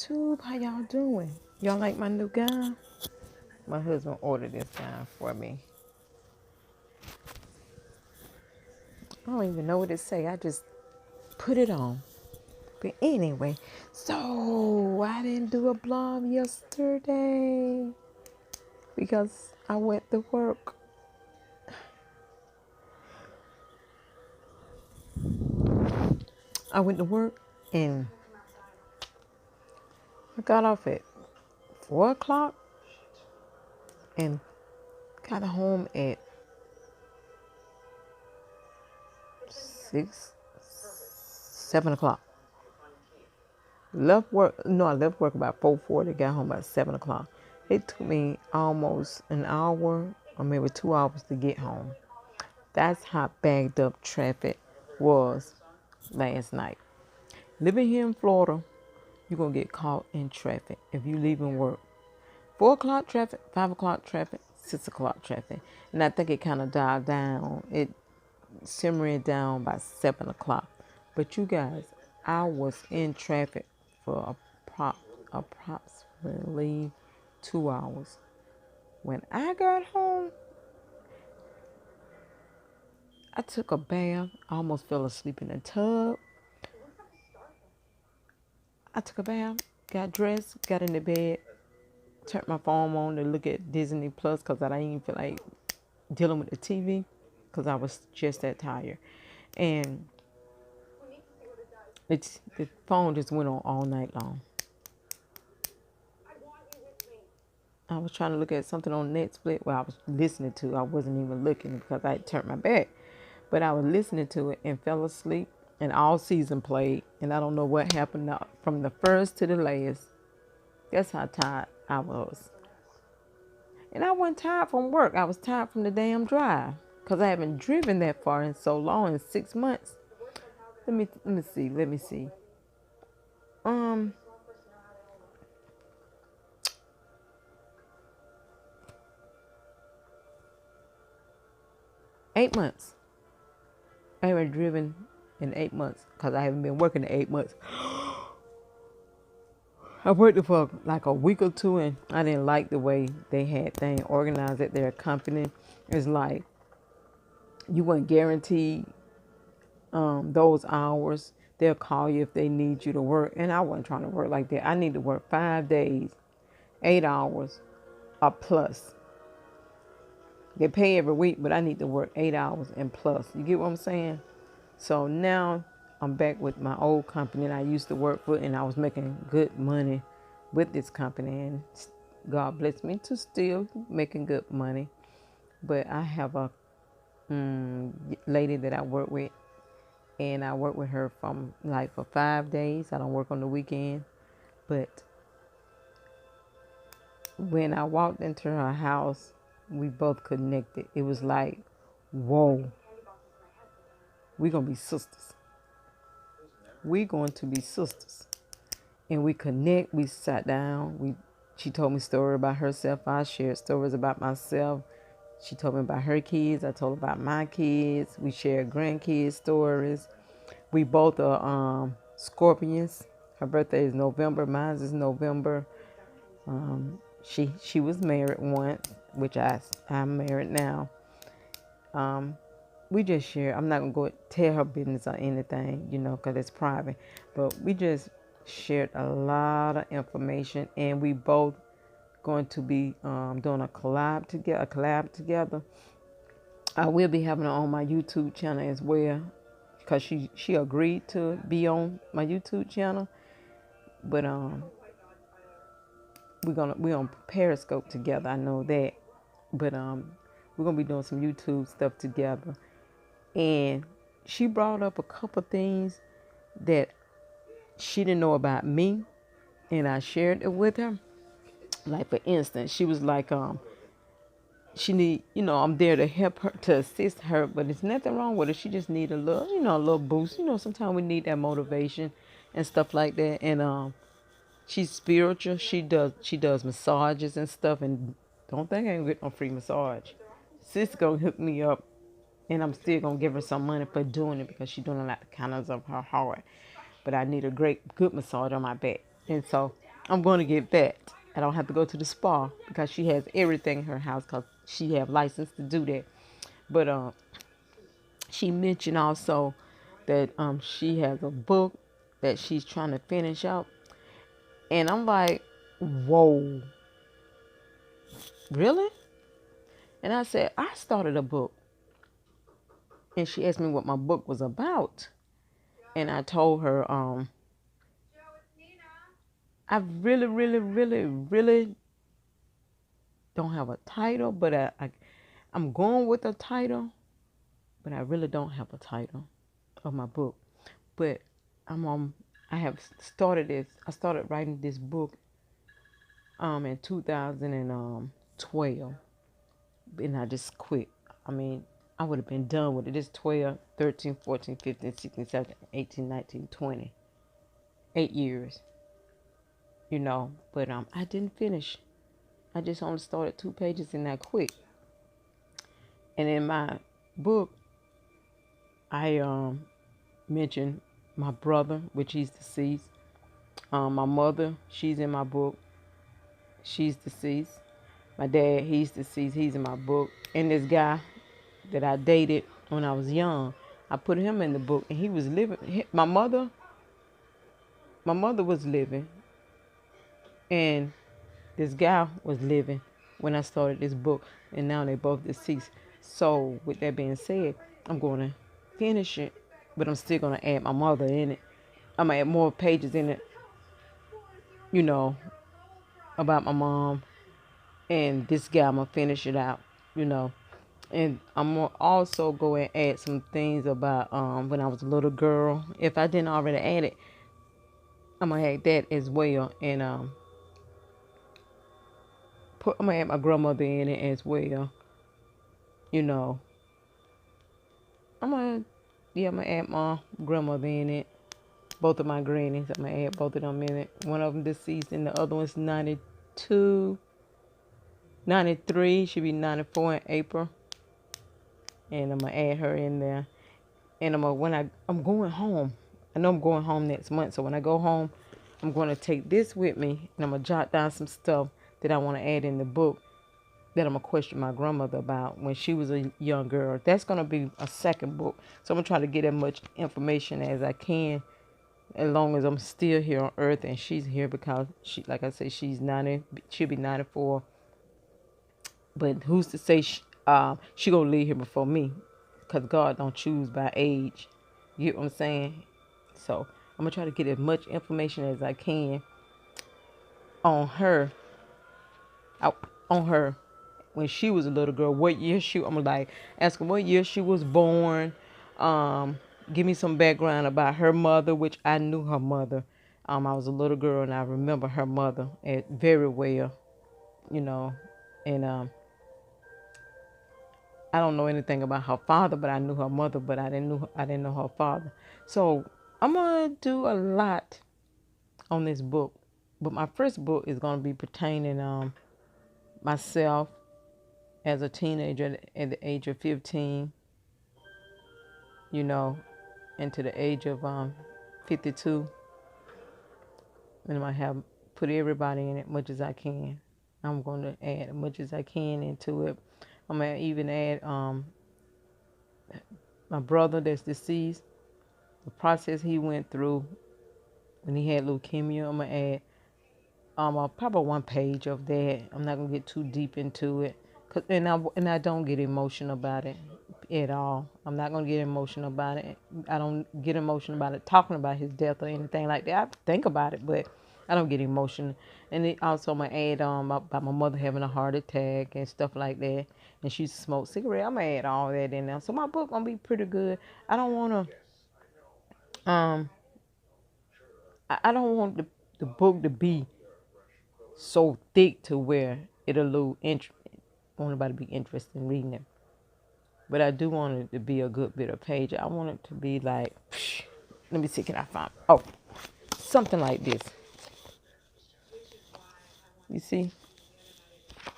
YouTube, how y'all doing? Y'all like my new gown? My husband ordered this gown for me. I don't even know what it say. I just put it on. But anyway, so I didn't do a blog yesterday because I went to work. I went to work and I got off at 4 o'clock and got home at 7 o'clock. I left work about 4:40. Got home about 7 o'clock. It took me almost an hour or maybe 2 hours to get home. That's how backed up traffic was last night. Living here in Florida, you're going to get caught in traffic if you leaving work. 4 o'clock traffic, 5 o'clock traffic, 6 o'clock traffic. And I think it kind of died down. It simmered down by 7 o'clock. But you guys, I was in traffic for approximately 2 hours. When I got home, I took a bath. I almost fell asleep in the tub. I took a bath, got dressed, got in the bed, turned my phone on to look at Disney Plus because I didn't even feel like dealing with the TV because I was just that tired. And the phone just went on all night long. I was trying to look at something on Netflix. Well, I was listening to. I wasn't even looking because I had turned my back. But I was listening to it and fell asleep. And all season played. And I don't know what happened from the first to the last. That's how tired I was. And I wasn't tired from work. I was tired from the damn drive. Because I haven't driven that far in so long, in 6 months. Let me see. 8 months. I haven't driven in 8 months because I haven't been working in 8 months. I worked for like a week or two and I didn't like the way they had things organized at their company. It's like you weren't guaranteed those hours. They'll call you if they need you to work. And I wasn't trying to work like that. I need to work 5 days, 8 hours or plus. They pay every week, but I need to work 8 hours and plus. You get what I'm saying? So now I'm back with my old company that I used to work for, and I was making good money with this company. And God bless me to still making good money. But I have a lady that I work with, and I work with her for 5 days. I don't work on the weekend. But when I walked into her house, we both connected. It was like, whoa, we're going to be sisters. We're going to be sisters. And we connect. We sat down. She told me a story about herself. I shared stories about myself. She told me about her kids. I told her about my kids. We shared grandkids stories. We both are Scorpions. Her birthday is November. Mine is November. She was married once, which I'm married now. We just share. I'm not going to go tell her business or anything, because it's private. But we just shared a lot of information, and we both going to be doing a collab together. I will be having her on my YouTube channel as well, because she agreed to be on my YouTube channel. But we're on Periscope together. I know that. But we're gonna be doing some YouTube stuff together. And she brought up a couple things that she didn't know about me, and I shared it with her. Like, for instance, she was like, she need, I'm there to help her, to assist her, but there's nothing wrong with it. She just need a little boost. Sometimes we need that motivation and stuff like that. And she's spiritual. She does massages and stuff, and don't think I ain't get no free massage. Sis gonna hook me up, and I'm still gonna give her some money for doing it because she's doing a lot of kindness of her heart. But I need a good massage on my back. And so I'm going to get that. I don't have to go to the spa because she has everything in her house because she have license to do that. But she mentioned also that she has a book that she's trying to finish up. And I'm like, whoa, really? And I said, I started a book. And she asked me what my book was about. And I told her, I really, really, really, really don't have a title, but I'm going with a title, but I really don't have a title of my book. But I'm on. I have started this. I started writing this book in 2012, and I just quit. I mean, I would have been done with it. It's 12, 13, 14, 15, 16, 17, 18, 19, 20. 8 years, But I didn't finish. I just only started 2 pages and I quit. And in my book, I mentioned my brother, which he's deceased. My mother, she's in my book. She's deceased. My dad, he's deceased. He's in my book. And this guy that I dated when I was young, I put him in the book, and he was living. My mother was living, and this guy was living when I started this book, and now they both deceased. So with that being said, I'm going to finish it, but I'm still going to add my mother in it. I'm going to add more pages in it, you know, about my mom. And this guy, I'm going to finish it out, you know. And I'm going to also go and add some things about when I was a little girl. If I didn't already add it, I'm going to add that as well. And I'm going to add my grandmother in it as well, you know. I'm gonna add my grandmother in it. Both of my grannies, I'm gonna add both of them in it. One of them deceased and the other one's 92, 93. She'll be 94 in April. And I'm gonna add her in there. And I'm going home. I know I'm going home next month. So when I go home, I'm gonna take this with me and I'm gonna jot down some stuff that I want to add in the book that I'm going to question my grandmother about when she was a young girl. That's going to be a second book. So I'm going to try to get as much information as I can as long as I'm still here on earth and she's here because, she, like I said, she's 90. She'll be 94. But who's to say she going to leave here before me? Because God don't choose by age. You get what I'm saying? So I'm going to try to get as much information as I can on her. On her. When she was a little girl, what year I'm like, ask her what year she was born. Give me some background about her mother, which I knew her mother. I was a little girl and I remember her mother very well, you know. And I don't know anything about her father, but I knew her mother, but I didn't know her father. So I'm gonna do a lot on this book. But my first book is gonna be pertaining myself as a teenager at the age of 15, you know, and to the age of 52. And I'm going to have put everybody in it much as I can. I'm going to add as much as I can into it. I'm going to even add my brother that's deceased, the process he went through when he had leukemia. I'm going to add probably 1 page of that. I'm not going to get too deep into it. And I don't get emotional about it at all. I'm not going to get emotional about it. I don't get emotional about it talking about his death or anything like that. I think about it, but I don't get emotional. And it also I'm going to add about my mother having a heart attack and stuff like that. And she used to smoke cigarettes. I'm going to add all that in there. So my book going to be pretty good. I don't want to, I don't want the book to be so thick to where it'll lose interest. I want nobody to be interested in reading it. But I do want it to be a good bit of page. I want it to be like, let me see, can I find, something like this. You see?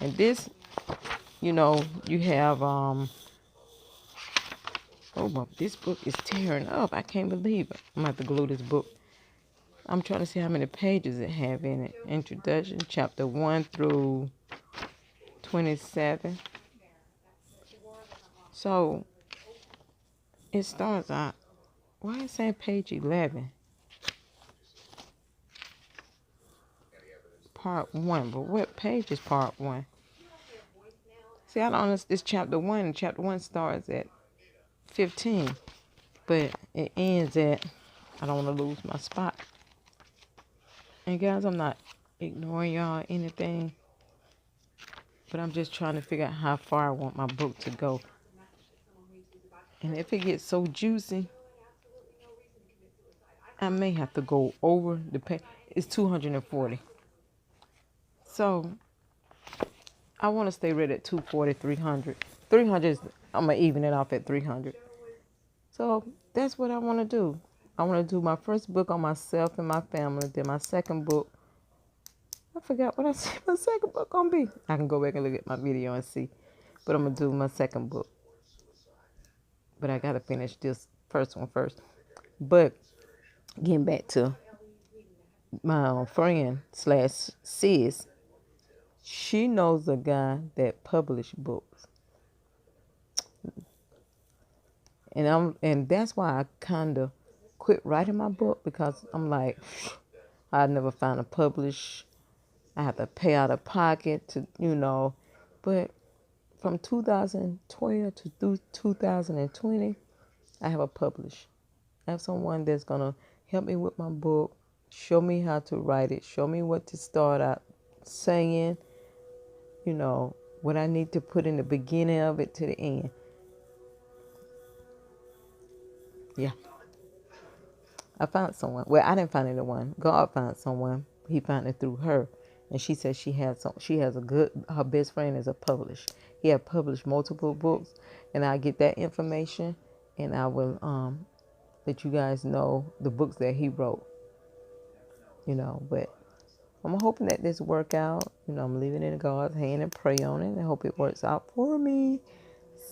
And this, you have, this book is tearing up. I can't believe it. I'm going to have to glue this book. I'm trying to see how many pages it have in it. Introduction, chapter 1 through 27. So it starts out. Why is it saying page 11? Part 1. But what page is part 1? See, I don't understand. It's chapter 1. And chapter 1 starts at 15. But it ends at, I don't want to lose my spot. And guys, I'm not ignoring y'all or anything. But I'm just trying to figure out how far I want my book to go. And if it gets so juicy, I may have to go over the page. It's 240. So I want to stay right at 240, 300. 300 is, I'm going to even it off at 300. So that's what I want to do. I want to do my first book on myself and my family. Then my second book, I forgot what I said my second book going to be. I can go back and look at my video and see. But I'm going to do my second book. But I got to finish this first one first. But getting back to my friend slash sis, she knows a guy that published books. And that's why I kind of quit writing my book, because I'm like, I never find a publish. I have to pay out of pocket to. But from 2012 to 2020, I have a publish. I have someone that's going to help me with my book, show me how to write it, show me what to start out saying, what I need to put in the beginning of it to the end. Yeah. I found someone. Well, I didn't find anyone. God found someone. He found it through her. And she said she has her best friend is a publisher. He had published multiple books. And I get that information and I will let you guys know the books that he wrote. But I'm hoping that this work out. I'm leaving it in God's hand and pray on it. I hope it works out for me.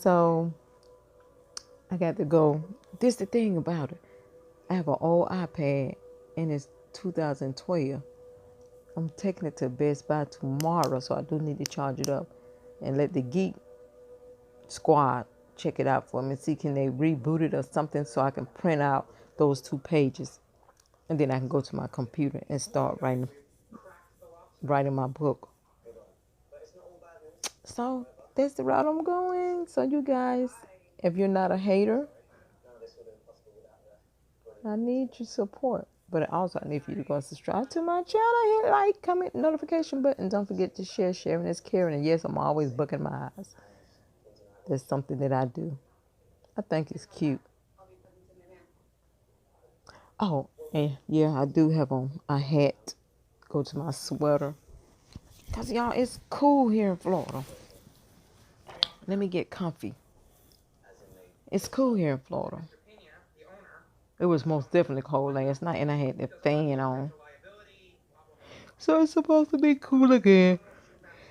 So I got to go. This is the thing about it. I have an old iPad and it's 2012. I'm taking it to Best Buy tomorrow, so I do need to charge it up and let the Geek Squad check it out for me and see can they reboot it or something so I can print out those 2 pages. And then I can go to my computer and start writing my book. So that's the route I'm going. So you guys, if you're not a hater, I need your support. But also I need for you to go subscribe to my channel, hit like, comment, notification button. Don't forget to share. Sharing is caring. And yes, I'm always bucking my eyes. That's something that I do. I think it's cute. Oh, and yeah, I do have on a hat. Go to my sweater. Because y'all, it's cool here in Florida. Let me get comfy. It's cool here in Florida. It was most definitely cold last night, and I had the fan on. So it's supposed to be cool again.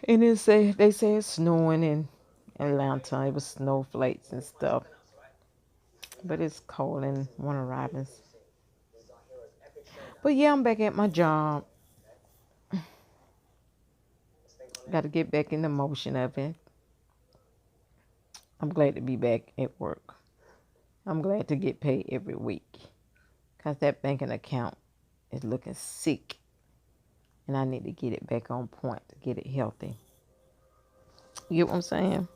And they say it's snowing in Atlanta. It was snowflakes and stuff. But it's cold in Warner Robins. But yeah, I'm back at my job. Got to get back in the motion of it. I'm glad to be back at work. I'm glad to get paid every week. Because that banking account is looking sick. And I need to get it back on point to get it healthy. You get what I'm saying?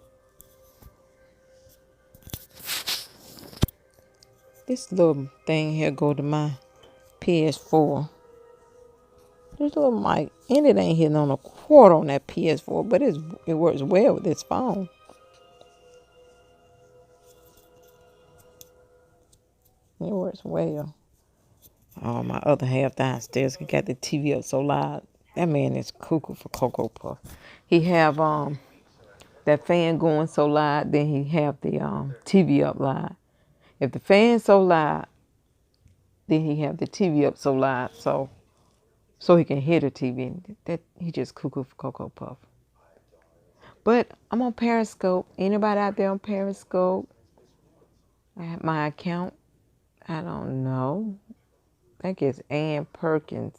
This little thing here go to my PS4. This little mic. And it ain't hitting on a quarter on that PS4. But it works well with this phone. It works well. Oh, my other half downstairs, he got the TV up so loud. That man is cuckoo for Cocoa Puff. He have that fan going so loud, then he have the TV up loud. If the fan's so loud, then he have the TV up so loud, so he can hear the TV. That he just cuckoo for Cocoa Puff. But I'm on Periscope. Anybody out there on Periscope? I have my account. I don't know. I think it's Ann Perkins.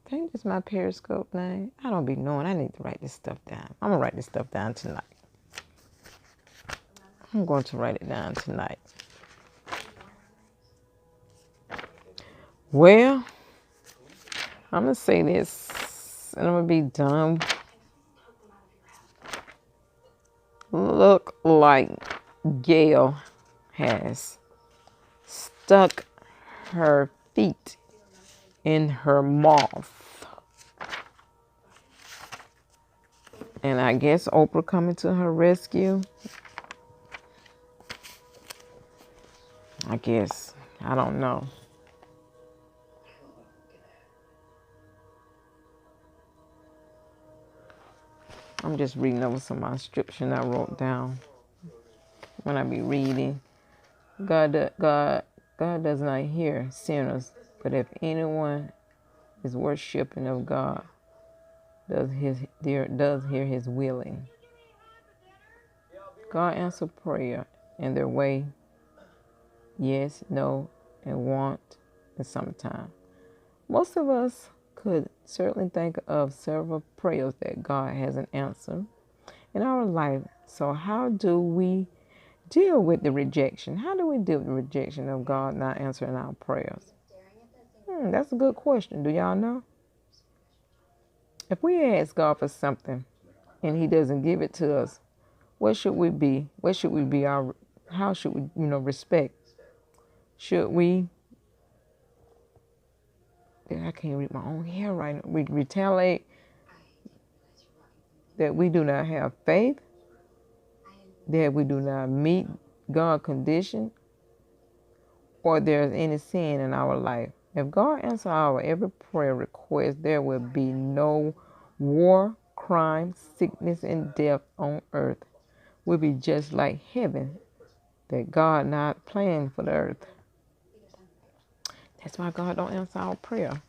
I think it's my Periscope name. I don't be knowing. I need to write this stuff down. I'm going to write this stuff down tonight. I'm going to write it down tonight. Well, I'm going to say this, and I'm going to be done. Look like Gail has stuck her feet in her mouth. And I guess Oprah coming to her rescue. I guess. I don't know. I'm just reading over some of my scripture I wrote down when I be reading. God does not hear sinners, but if anyone is worshiping of God, does hear his willing. God answers prayer in their way, yes, no, and want, and sometime. Most of us could certainly think of several prayers that God hasn't answered in our life. So how do we deal with the rejection? How do we deal with the rejection of God not answering our prayers? That's a good question. Do y'all know? If we ask God for something and he doesn't give it to us, what should we be? What should we be how should we, respect? Should we, I can't read my own hair right now. We retaliate that we do not have faith, that we do not meet God's condition, or there's any sin in our life. If God answers our every prayer request, there will be no war, crime, sickness, and death on earth. We'll be just like heaven, that God not planned for the earth. That's why God don't answer our prayer,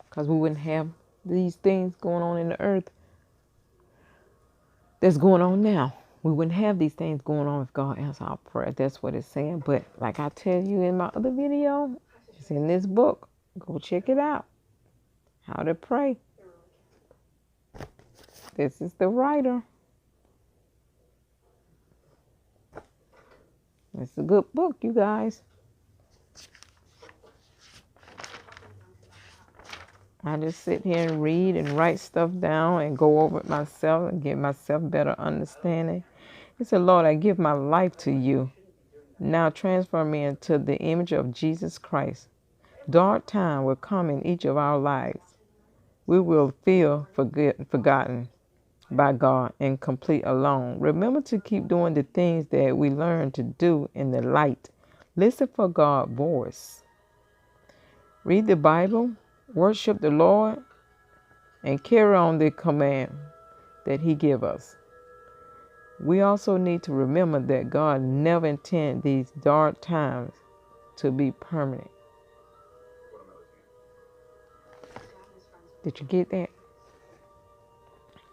because we wouldn't have these things going on in the earth that's going on now. We wouldn't have these things going on if God answered our prayer. That's what it's saying. But like I tell you in my other video, it's in this book. Go check it out. How to pray. This is the writer. It's a good book, you guys. I just sit here and read and write stuff down and go over it myself and give myself better understanding. He said, Lord, I give my life to you. Now transform me into the image of Jesus Christ. Dark time will come in each of our lives. We will feel forgotten by God and complete alone. Remember to keep doing the things that we learn to do in the light. Listen for God's voice. Read the Bible, worship the Lord, and carry on the command that he give us. We also need to remember that God never intended these dark times to be permanent. Did you get that?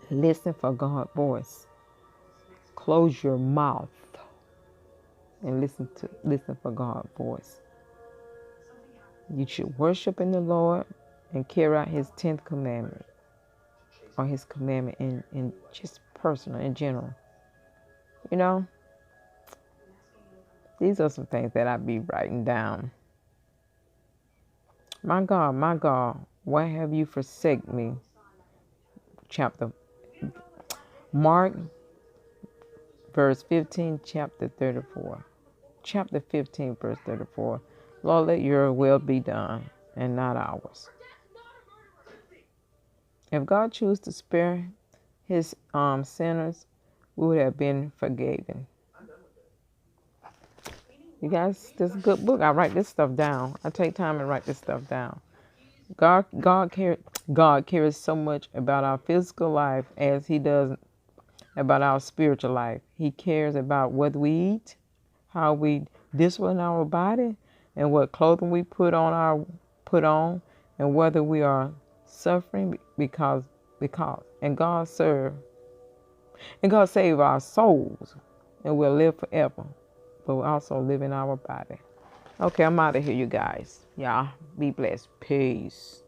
Listen for God's voice. Close your mouth and listen for God's voice. You should worship in the Lord and carry out his 10th commandment, or his commandment in just personal, in general. These are some things that I be writing down. My God, why have you forsaken me? Mark, verse 15, chapter 34. Chapter 15, verse 34. Lord, let your will be done and not ours. If God chose to spare his sinners, we would have been forgiven. You guys, this is a good book. I write this stuff down. I take time and write this stuff down. God cares so much about our physical life as he does about our spiritual life. He cares about what we eat, how we discipline our body, and what clothing we put on, and whether we are suffering because God save our souls, and we'll live forever, but we'll also live in our body. Okay, I'm out of here, you guys. Y'all be blessed. Peace.